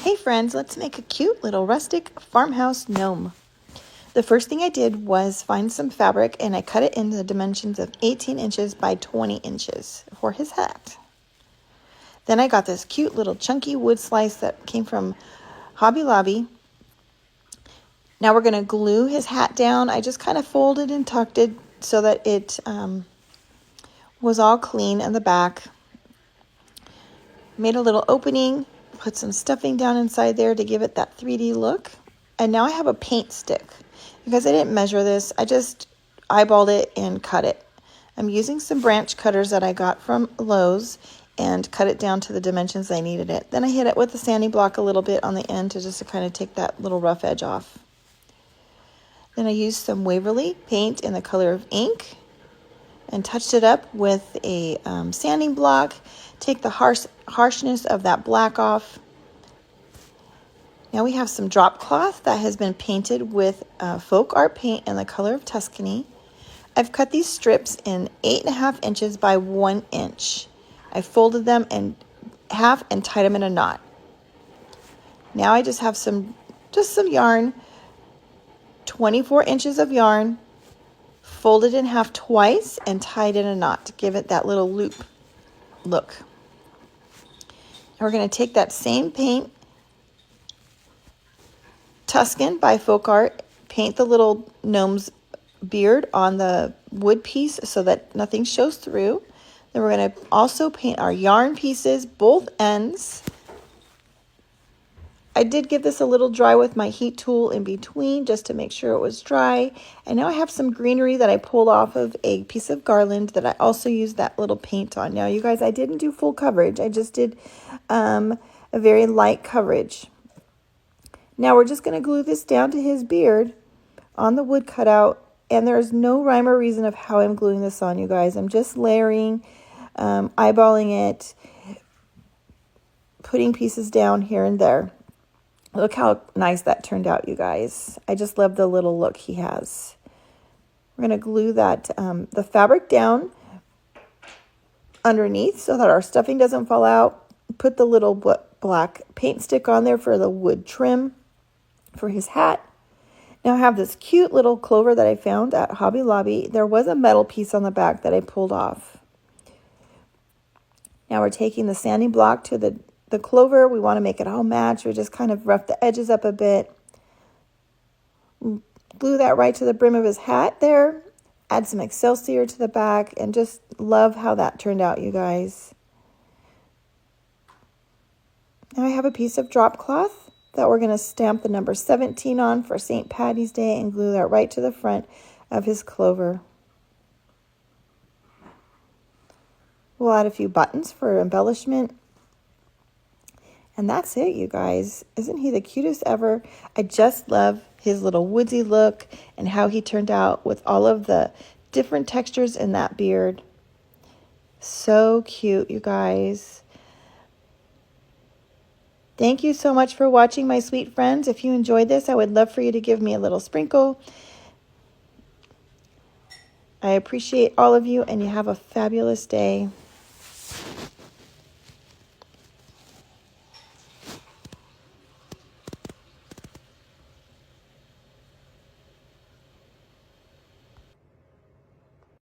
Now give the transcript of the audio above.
Hey friends, let's make a cute little rustic farmhouse gnome. The first thing I did was find some fabric and I cut it in the dimensions of 18 inches by 20 inches for his hat. Then I got this cute little chunky wood slice that came from Hobby Lobby. Now we're going to glue his hat down. I just kind of folded and tucked it so that it was all clean in the back. Made a little opening. Put some stuffing down inside there to give it that 3D look. And now I have a paint stick. Because I didn't measure this, I just eyeballed it and cut it. I'm using some branch cutters that I got from Lowe's and cut it down to the dimensions I needed it. Then I hit it with the sanding block a little bit on the end to kind of take that little rough edge off. Then I used some Waverly paint in the color of ink and touched it up with a sanding block. Take the harshness of that black off. Now we have some drop cloth that has been painted with folk art paint in the color of Tuscany. I've cut these strips in 8.5 inches by 1 inch. I folded them in half and tied them in a knot. Now I just have some yarn, 24 inches of yarn, folded in half twice and tied in a knot to give it that little loop look. We're going to take that same paint, Tuscan by Folk Art, paint the little gnome's beard on the wood piece so that nothing shows through. Then we're going to also paint our yarn pieces, both ends. I did give this a little dry with my heat tool in between just to make sure it was dry. And now I have some greenery that I pulled off of a piece of garland that I also used that little paint on. Now, you guys, I didn't do full coverage. I just did a very light coverage. Now we're just going to glue this down to his beard on the wood cutout. And there's no rhyme or reason of how I'm gluing this on, you guys. I'm just layering, eyeballing it, putting pieces down here and there. Look how nice that turned out, you guys. I just love the little look he has. We're going to glue that the fabric down underneath so that our stuffing doesn't fall out. Put the little black paint stick on there for the wood trim for his hat. Now I have this cute little clover that I found at Hobby Lobby. There was a metal piece on the back that I pulled off. Now we're taking the sanding block to the clover. We want to make it all match. We just kind of rough the edges up a bit. Glue that right to the brim of his hat there. Add some Excelsior to the back and just love how that turned out, you guys. Now I have a piece of drop cloth that we're going to stamp the number 17 on for St. Patty's Day and glue that right to the front of his clover. We'll add a few buttons for embellishment. And that's it, you guys. Isn't he the cutest ever? I just love his little woodsy look and how he turned out with all of the different textures in that beard. So cute, you guys. Thank you so much for watching, my sweet friends. If you enjoyed this, I would love for you to give me a little sprinkle. I appreciate all of you, and you have a fabulous day.